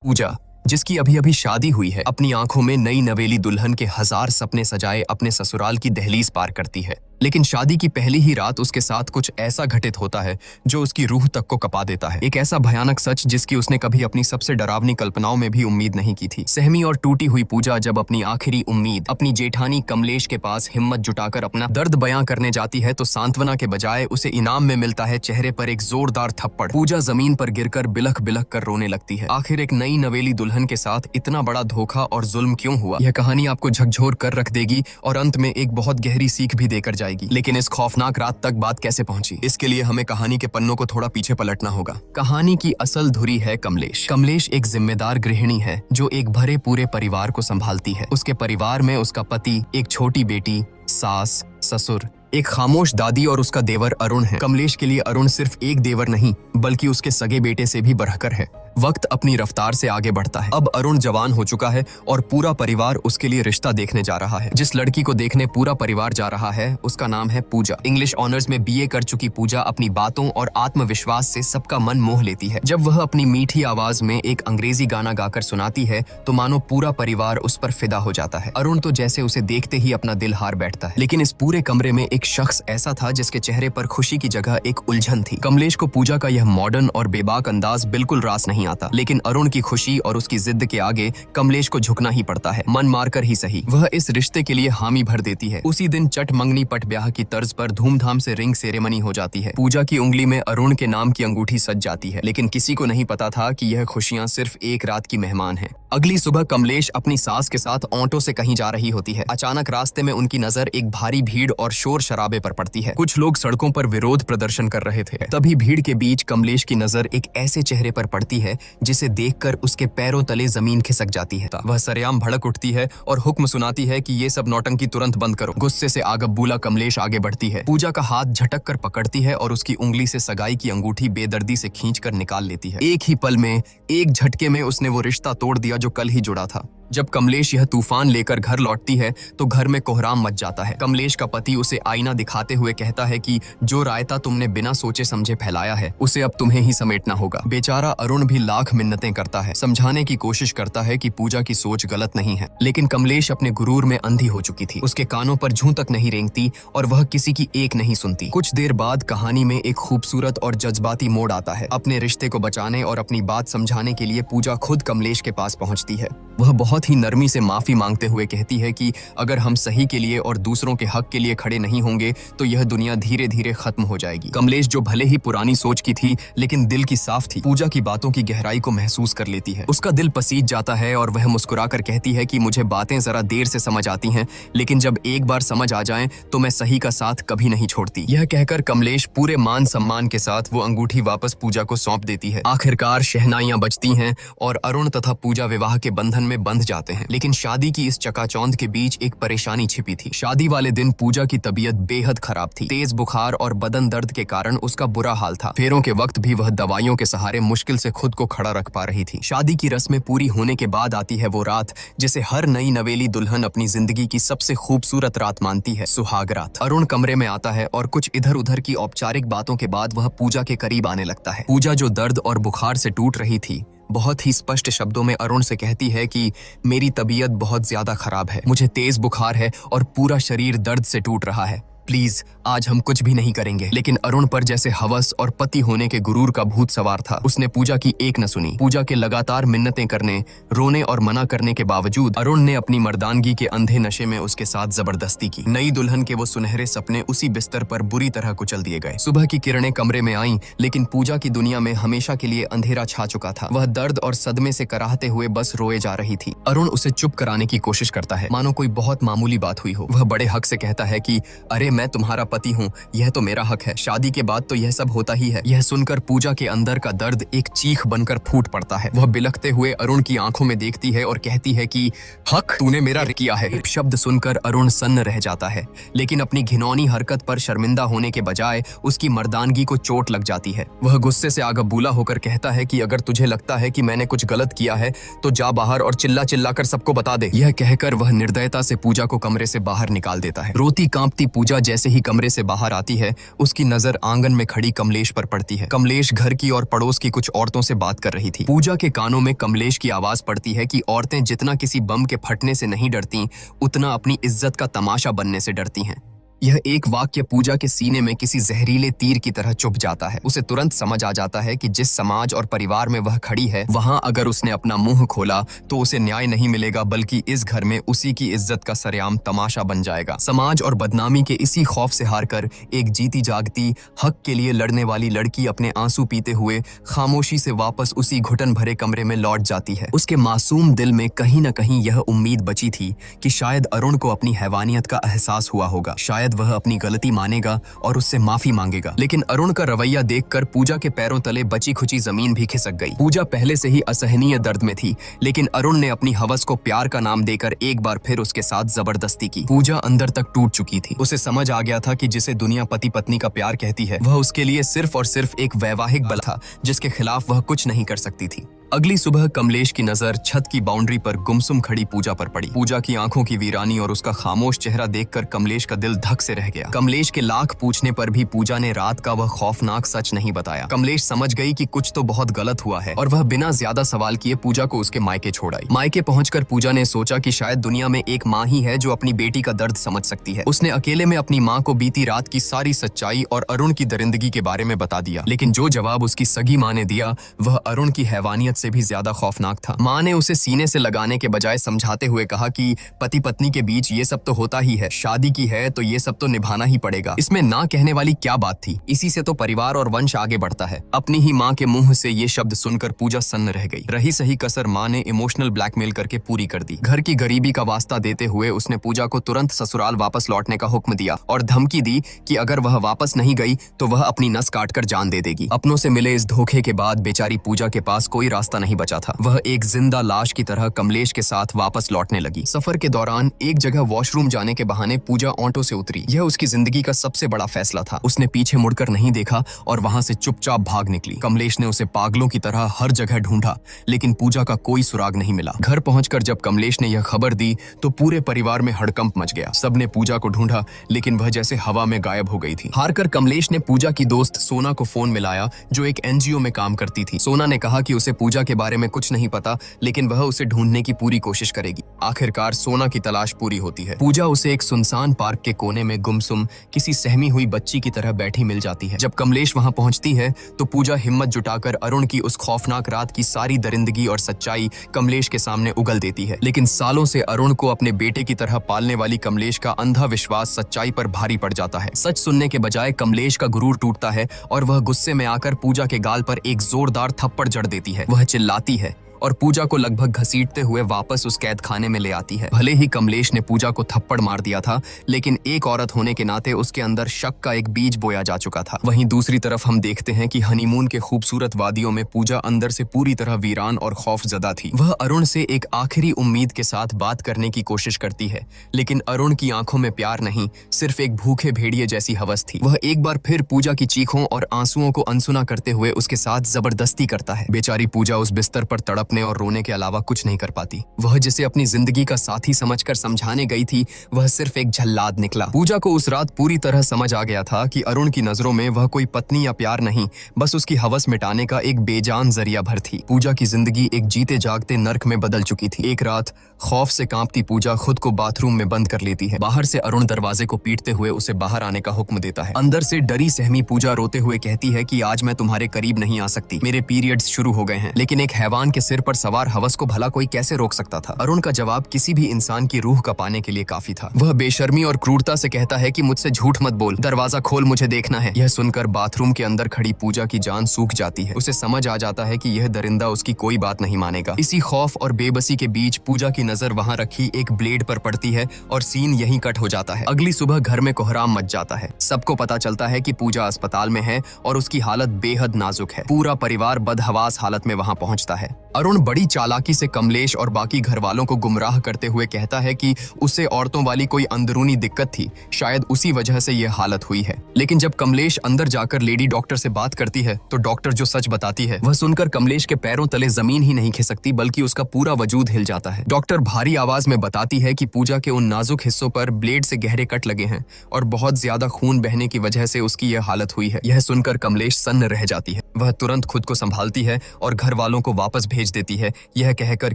पूजा, जिसकी अभी अभी शादी हुई है, अपनी आंखों में नई नवेली दुल्हन के हजार सपने सजाए अपने ससुराल की दहलीज पार करती है। लेकिन शादी की पहली ही रात उसके साथ कुछ ऐसा घटित होता है जो उसकी रूह तक को कपा देता है। एक ऐसा भयानक सच जिसकी उसने कभी अपनी सबसे डरावनी कल्पनाओं में भी उम्मीद नहीं की थी। सहमी और टूटी हुई पूजा जब अपनी आखिरी उम्मीद अपनी जेठानी कमलेश के पास हिम्मत जुटाकर अपना दर्द बयां करने जाती है तो सांत्वना के बजाय उसे इनाम में मिलता है चेहरे पर एक जोरदार थप्पड़। पूजा जमीन पर गिरकर बिलख बिलख कर रोने लगती है। आखिर एक नई नवेली दुल्हन के साथ इतना बड़ा धोखा और जुल्म क्यों हुआ? यह कहानी आपको झकझोर कर रख देगी और अंत में एक बहुत गहरी सीख भी देकर जाएगी। लेकिन इस खौफनाक रात तक बात कैसे पहुंची, इसके लिए हमें कहानी के पन्नों को थोड़ा पीछे पलटना होगा। कहानी की असल धुरी है कमलेश। कमलेश एक जिम्मेदार गृहिणी है जो एक भरे पूरे परिवार को संभालती है। उसके परिवार में उसका पति, एक छोटी बेटी, सास, ससुर, एक खामोश दादी और उसका देवर अरुण है। कमलेश के लिए अरुण सिर्फ एक देवर नहीं बल्कि उसके सगे बेटे से भी बढ़कर है। वक्त अपनी रफ्तार से आगे बढ़ता है। अब अरुण जवान हो चुका है और पूरा परिवार उसके लिए रिश्ता देखने जा रहा है। जिस लड़की को देखने पूरा परिवार जा रहा है उसका नाम है पूजा। इंग्लिश ऑनर्स में बीए कर चुकी पूजा अपनी बातों और आत्मविश्वास से सबका मन मोह लेती है। जब वह अपनी मीठी आवाज में एक अंग्रेजी गाना गाकर सुनाती है तो मानो पूरा परिवार उस पर फिदा हो जाता है। अरुण तो जैसे उसे देखते ही अपना दिल हार बैठता है। लेकिन इस पूरे कमरे में एक शख्स ऐसा था जिसके चेहरे पर खुशी की जगह एक उलझन थी। कमलेश को पूजा का यह मॉडर्न और बेबाक अंदाज बिल्कुल रास नहीं आता, लेकिन अरुण की खुशी और उसकी जिद के आगे कमलेश को झुकना ही पड़ता है। मन मारकर ही सही, वह इस रिश्ते के लिए हामी भर देती है। उसी दिन चट मंगनी पट ब्याह की तर्ज पर धूमधाम से रिंग सेरेमनी हो जाती है। पूजा की उंगली में अरुण के नाम की अंगूठी सज जाती है, लेकिन किसी को नहीं पता था कि यह खुशियां सिर्फ एक रात की मेहमान हैं। अगली सुबह कमलेश अपनी सास के साथ ऑटो से कहीं जा रही होती है। अचानक रास्ते में उनकी नजर एक भारी भीड़ और शोर शराबे पर पड़ती है। कुछ लोग सड़कों पर विरोध प्रदर्शन कर रहे थे। तभी भीड़ के बीच कमलेश की नजर एक ऐसे चेहरे पर पड़ती है जिसे देखकर उसके पैरों तले जमीन खिसक जाती है। वह सरेआम भड़क उठती है और हुक्म सुनाती है कि ये सब नौटंकी तुरंत बंद करो। गुस्से से आगबूला कमलेश आगे बढ़ती है। पूजा का हाथ झटक कर पकड़ती है और उसकी उंगली से सगाई की अंगूठी बेदर्दी से खींचकर निकाल लेती है। एक ही पल में, एक झटके में उसने वो रिश्ता तोड़ दिया जो कल ही जुड़ा था। जब कमलेश यह तूफान लेकर घर लौटती है तो घर में कोहराम मच जाता है। कमलेश का पति उसे आईना दिखाते हुए कहता है कि जो रायता तुमने बिना सोचे समझे फैलाया है उसे अब तुम्हें ही समेटना होगा। बेचारा अरुण भी लाख मिन्नतें करता है, समझाने की कोशिश करता है कि पूजा की सोच गलत नहीं है, लेकिन कमलेश अपने गुरूर में अंधी हो चुकी थी। उसके कानों पर जूं तक नहीं रेंगती और वह किसी की एक नहीं सुनती। कुछ देर बाद कहानी में एक खूबसूरत और जज्बाती मोड़ आता है। अपने रिश्ते को बचाने और अपनी बात समझाने के लिए पूजा खुद कमलेश के पास पहुंचती है। वह बहुत ही नरमी से माफी मांगते हुए कहती है कि अगर हम सही के लिए और दूसरों के हक के लिए खड़े नहीं होंगे तो यह दुनिया धीरे धीरे खत्म हो जाएगी। कमलेश जो भले ही पुरानी सोच की थी लेकिन दिल की साफ थी, पूजा की बातों की गहराई को महसूस कर लेती है। उसका दिल पसीज जाता है और वह मुस्कुराकर कहती है कि मुझे बातें जरा देर से समझ आती हैं, लेकिन जब एक बार समझ आ जाएं तो मैं सही का साथ कभी नहीं छोड़ती। यह कहकर कमलेश पूरे मान सम्मान के साथ वो अंगूठी वापस पूजा को सौंप देती है। आखिरकार शहनाइयां बजती हैं और अरुण तथा पूजा विवाह के बंधन में बंध जाते हैं। लेकिन शादी की इस चकाचौंध के बीच एक परेशानी छिपी थी। शादी वाले दिन पूजा की तबीयत बेहद खराब थी। तेज बुखार और बदन दर्द के कारण उसका बुरा हाल था। फेरों के वक्त भी वह दवाइयों के सहारे मुश्किल से खुद को खड़ा रख पा रही थी। शादी की रस्में पूरी होने के बाद आती है वो रात जिसे हर नई नवेली दुल्हन अपनी जिंदगी की सबसे खूबसूरत रात मानती है, सुहाग रात। अरुण कमरे में आता है और कुछ इधर उधर की औपचारिक बातों के बाद वह पूजा के करीब आने लगता है। पूजा जो दर्द और बुखार से टूट रही थी बहुत ही स्पष्ट शब्दों में अरुण से कहती है कि मेरी तबीयत बहुत ज्यादा खराब है, मुझे तेज बुखार है और पूरा शरीर दर्द से टूट रहा है। प्लीज आज हम कुछ भी नहीं करेंगे। लेकिन अरुण पर जैसे हवस और पति होने के गुरूर का भूत सवार था। उसने पूजा की एक न सुनी। पूजा के लगातार मिन्नतें करने, रोने और मना करने के बावजूद अरुण ने अपनी मर्दानगी के अंधे नशे में उसके साथ जबरदस्ती की। नई दुल्हन के वो सुनहरे सपने उसी बिस्तर पर बुरी तरह कुचल दिए गए। सुबह की किरणें कमरे में आईं, लेकिन पूजा की दुनिया में हमेशा के लिए अंधेरा छा चुका था। वह दर्द और सदमे से कराहते हुए बस रोए जा रही थी। अरुण उसे चुप कराने की कोशिश करता है, मानो कोई बहुत मामूली बात हुई हो। वह बड़े हक से कहता है कि अरे मैं तुम्हारा पति हूँ, यह तो मेरा हक है, शादी के बाद तो यह सब होता ही है। यह सुनकर पूजा के अंदर का दर्द एक चीख बनकर फूट पड़ता है। वह बिलखते हुए अरुण की आंखों में देखती है और कहती है कि हक तूने मेरा किया है। शब्द सुनकर अरुण सन्न रह जाता है, लेकिन अपनी घिनौनी हरकत पर शर्मिंदा होने के बजाय उसकी मर्दानगी को चोट लग जाती है। वह गुस्से से आगबूला होकर कहता है कि अगर तुझे लगता है कि मैंने कुछ गलत किया है तो जा बाहर और चिल्ला चिल्ला कर सबको बता दे। यह कहकर वह निर्दयता से पूजा को कमरे से बाहर निकाल देता है। रोती कांपती पूजा जैसे ही कमरे से बाहर आती है, उसकी नजर आंगन में खड़ी कमलेश पर पड़ती है। कमलेश घर की और पड़ोस की कुछ औरतों से बात कर रही थी। पूजा के कानों में कमलेश की आवाज पड़ती है कि औरतें जितना किसी बम के फटने से नहीं डरती, उतना अपनी इज्जत का तमाशा बनने से डरती हैं। यह एक वाक्य पूजा के सीने में किसी जहरीले तीर की तरह चुभ जाता है। उसे तुरंत समझ आ जाता है कि जिस समाज और परिवार में वह खड़ी है, वहां अगर उसने अपना मुंह खोला तो उसे न्याय नहीं मिलेगा, बल्कि इस घर में उसी की इज्जत का सरेआम तमाशा बन जाएगा। समाज और बदनामी के इसी खौफ से हारकर एक जीती जागती हक के लिए लड़ने वाली लड़की अपने आंसू पीते हुए खामोशी से वापस उसी घुटन भरे कमरे में लौट जाती है। उसके मासूम दिल में कहीं न कहीं यह उम्मीद बची थी कि शायद अरुण को अपनी हैवानियत का एहसास हुआ होगा, शायद वह अपनी गलती मानेगा और उससे माफी मांगेगा। लेकिन अरुण का रवैया देखकर पूजा के पैरों तले बची खुची जमीन भी खिसक गई। पूजा पहले से ही असहनीय दर्द में थी, लेकिन अरुण ने अपनी हवस को प्यार का नाम देकर एक बार फिर उसके साथ जबरदस्ती की। पूजा अंदर तक टूट चुकी थी। उसे समझ आ गया था कि जिसे दुनिया पति पत्नी का प्यार कहती है, वह उसके लिए सिर्फ और सिर्फ एक वैवाहिक बल था, जिसके खिलाफ वह कुछ नहीं कर सकती थी। अगली सुबह कमलेश की नजर छत की बाउंड्री पर गुमसुम खड़ी पूजा पर पड़ी। पूजा की आंखों की वीरानी और उसका खामोश चेहरा देखकर कमलेश का दिल धक से रह गया। कमलेश के लाख पूछने पर भी पूजा ने रात का वह खौफनाक सच नहीं बताया। कमलेश समझ गई कि कुछ तो बहुत गलत हुआ है और वह बिना ज्यादा सवाल किए पूजा को उसके मायके छोड़ आई। मायके पहुंचकर पूजा ने सोचा कि शायद दुनिया में एक माँ ही है जो अपनी बेटी का दर्द समझ सकती है। उसने अकेले में अपनी माँ को बीती रात की सारी सच्चाई और अरुण की दरिंदगी के बारे में बता दिया। लेकिन जो जवाब उसकी सगी माँ ने दिया, वह अरुण की हैवानियत से भी ज्यादा खौफनाक था। माँ ने उसे सीने से लगाने के बजाय समझाते हुए कहा कि पति पत्नी के बीच ये सब तो होता ही है, शादी की है तो ये सब तो निभाना ही पड़ेगा। इसमें ना कहने वाली क्या बात थी? इसी से तो परिवार और वंश आगे बढ़ता है। अपनी ही माँ के मुंह से ये शब्द सुनकर पूजा सन्न रह गई। रही सही कसर माँ ने इमोशनल ब्लैकमेल करके पूरी कर दी। घर की गरीबी का वास्ता देते हुए उसने पूजा को तुरंत ससुराल वापस लौटने का हुक्म दिया और धमकी दी कि अगर वह वापस नहीं गई तो वह अपनी नस काटकर जान दे देगी। अपनों से मिले इस धोखे के बाद बेचारी पूजा के पास कोई रास्ता नहीं बचा था। वह एक जिंदा लाश की तरह कमलेश के साथ वापस लौटने लगी। सफर के दौरान एक जगह वॉशरूम जाने के बहाने पूजा ऑटो से उतरी। यह उसकी जिंदगी का सबसे बड़ा फैसला था। उसने पीछे मुड़कर नहीं देखा और वहां से चुपचाप भाग निकली। कमलेश ने उसे पागलों की तरह हर जगह ढूंढा, लेकिन पूजा का कोई सुराग नहीं मिला। घर पहुंचकर जब कमलेश ने यह खबर दी तो पूरे परिवार में हड़कंप मच गया। सबने पूजा को ढूंढा, लेकिन वह जैसे हवा में गायब हो गई थी। हारकर कमलेश ने पूजा की दोस्त सोना को फोन मिलाया, जो एक एनजीओ में काम करती थी। सोना ने कहा कि उसे पूजा के बारे में कुछ नहीं पता, लेकिन वह उसे ढूंढने की पूरी कोशिश करेगी। आखिरकार सोना की तलाश पूरी होती है। पूजा उसे एक सुनसान पार्क के कोने में गुमसुम किसी सहमी हुई बच्ची की तरह बैठी मिल जाती है। जब कमलेश वहां पहुंचती है तो पूजा हिम्मत जुटाकर अरुण की उस खौफनाक रात की सारी दरिंदगी और सच्चाई कमलेश के सामने उगल देती है। लेकिन सालों से अरुण को अपने बेटे की तरह पालने वाली कमलेश का अंधा विश्वास सच्चाई पर भारी पड़ जाता है। सच सुनने के बजाय कमलेश का गुरूर टूटता है और वह गुस्से में आकर पूजा के गाल पर एक जोरदार थप्पड़ जड़ देती है। वह चिल्लाती है और पूजा को लगभग घसीटते हुए वापस उस कैद खाने में ले आती है। भले ही कमलेश ने पूजा को थप्पड़ मार दिया था, लेकिन एक औरत होने के नाते उसके अंदर शक का एक बीज बोया जा चुका था। वहीं दूसरी तरफ हम देखते हैं कि हनीमून के खूबसूरत वादियों में पूजा अंदर से पूरी तरह वीरान और खौफजदा थी। वह अरुण से एक आखिरी उम्मीद के साथ बात करने की कोशिश करती है, लेकिन अरुण की आंखों में प्यार नहीं, सिर्फ एक भूखे भेड़िए जैसी हवस थी। वह एक बार फिर पूजा की चीखों और आंसुओं को अनसुना करते हुए उसके साथ जबरदस्ती करता है। बेचारी पूजा उस बिस्तर पर तड़प और रोने के अलावा कुछ नहीं कर पाती। वह जिसे अपनी जिंदगी का साथी समझकर समझाने गई थी, वह सिर्फ एक झल्लाद निकला। पूजा को उस रात पूरी तरह समझ आ गया था कि अरुण की नजरों में वह कोई पत्नी या प्यार नहीं, बस उसकी हवस मिटाने का एक बेजान जरिया भर थी। पूजा की जिंदगी एक जीते जागते नर्क में बदल चुकी थी। एक रात खौफ से कांपती पूजा खुद को बाथरूम में बंद कर लेती है। बाहर से अरुण दरवाजे को पीटते हुए उसे बाहर आने का हुक्म देता है। अंदर से डरी सहमी पूजा रोते हुए कहती है कि आज मैं तुम्हारे करीब नहीं आ सकती, मेरे पीरियड्स शुरू हो गए हैं। लेकिन एक हैवान के सिर पर सवार हवस को भला कोई कैसे रोक सकता था? अरुण का जवाब किसी भी इंसान की रूह का पाने के लिए काफी था। वह बेशर्मी और क्रूरता से कहता है कि मुझसे झूठ मत बोल, दरवाजा खोल, मुझे देखना है। यह सुनकर बाथरूम के अंदर खड़ी पूजा की जान सूख जाती है। उसे समझ आ जाता है कि यह दरिंदा उसकी कोई बात नहीं मानेगा। इसी खौफ और बेबसी के बीच पूजा की नजर वहां रखी एक ब्लेड पर पड़ती है और सीन यहीं कट हो जाता है। अगली सुबह घर में कोहराम मच जाता है। सबको पता चलता है कि पूजा अस्पताल में है और उसकी हालत बेहद नाजुक है। पूरा परिवार बदहवास हालत में वहां पहुंचता है। अरुण बड़ी चालाकी से कमलेश और बाकी घर वालों को गुमराह करते हुए कहता है कि उसे औरतों वाली कोई अंदरूनी दिक्कत थी, शायद उसी वजह से यह हालत हुई है। लेकिन जब कमलेश अंदर जाकर लेडी डॉक्टर से बात करती है तो डॉक्टर जो सच बताती है वह सुनकर कमलेश के पैरों तले जमीन ही नहीं खिसकती बल्कि उसका पूरा वजूद हिल जाता है। डॉक्टर भारी आवाज में बताती है कि पूजा के उन नाजुक हिस्सों पर ब्लेड से गहरे कट लगे हैं और बहुत ज्यादा खून बहने की वजह से उसकी यह हालत हुई है। यह सुनकर कमलेश सन्न रह जाती है। वह तुरंत खुद को संभालती है और घर वालों को वापस भेज देती है, यह कहकर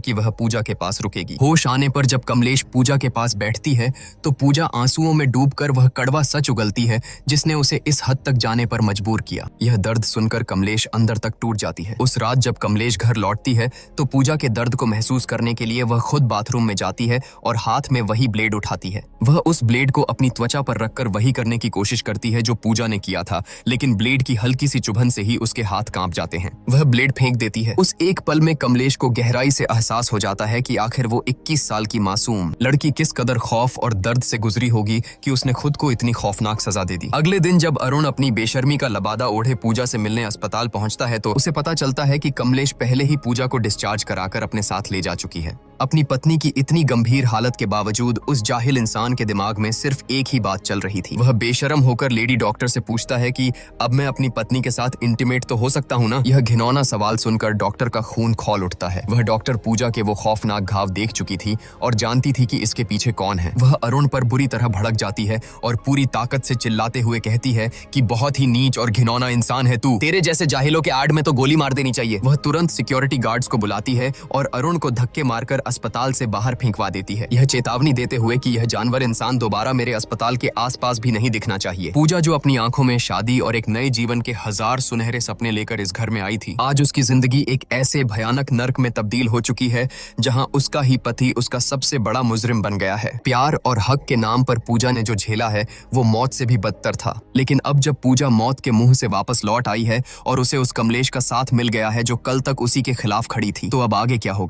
कि वह पूजा के पास रुकेगी। होश आने पर जब कमलेश पूजा के पास बैठती है तो पूजा आंसुओं में डूबकर वह कड़वा सच उगलती है जिसने उसे इस हद तक जाने पर मजबूर किया। यह दर्द सुनकर कमलेश अंदर तक टूट जाती है। उस रात जब कमलेश घर लौटती है तो पूजा के दर्द को महसूस करने के लिए वह खुद बाथरूम में जाती है और हाथ में वही ब्लेड उठाती है। वह उस ब्लेड को अपनी त्वचा पर रखकर वही करने की कोशिश करती है जो पूजा ने किया था, लेकिन ब्लेड की हल्की सी चुभन से ही उसके हाथ कांप जाते हैं। वह ब्लेड फेंक देती है। उस एक पल में कमलेश को गहराई से एहसास हो जाता है कि आखिर वो 21 साल की मासूम लड़की किस कदर खौफ और दर्द से गुजरी होगी कि उसने खुद को इतनी खौफनाक सजा दे दी। अगले दिन जब अरुण अपनी बेशर्मी का लबादा ओढ़े पूजा से मिलने अस्पताल पहुंचता है तो उसे पता चलता है कि कमलेश पहले ही पूजा को डिस्चार्ज कराकर अपने साथ ले जा चुकी है। अपनी पत्नी की इतनी गंभीर हालत के बावजूद उस जाहिल इंसान के दिमाग में सिर्फ एक ही बात चल रही थी। वह बेशरम होकर लेडी डॉक्टर से पूछता है कि अब मैं अपनी पत्नी के साथ इंटीमेट तो हो सकता हूँ ना? यह घिनौना सवाल सुनकर डॉक्टर का खून खौल उठता है। वह डॉक्टर पूजा के वो खौफनाक घाव देख चुकी थी और जानती थी कि इसके पीछे कौन है। वह अरुण पर बुरी तरह भड़क जाती है और पूरी ताकत से चिल्लाते हुए कहती है कि बहुत ही नीच और घिनौना इंसान है तू, तेरे जैसे जाहिलों के आड़ में तो गोली मार देनी चाहिए। वह तुरंत सिक्योरिटी गार्ड्स को बुलाती है और अरुण को धक्के मारकर अस्पताल से बाहर फेंकवा देती है, यह चेतावनी देते हुए कि यह जानवर इंसान दोबारा मेरे अस्पताल के आसपास भी नहीं दिखना चाहिए। पूजा जो अपनी आंखों में शादी और एक नए जीवन के 1000 सुनहरे सपने लेकर इस घर में आई थी, आज उसकी जिंदगी एक ऐसे भयानक नर्क में तब्दील हो चुकी है जहां उसका ही पति उसका सबसे बड़ा मुजरिम बन गया है। प्यार और हक के नाम पर पूजा ने जो झेला है वो मौत से भी बदतर था, लेकिन अब जब पूजा मौत के मुंह से वापस लौट आई है और उसे उस कमलेश का साथ मिल गया है जो कल तक उसी के खिलाफ खड़ी थी, तो अब आगे क्या होगा?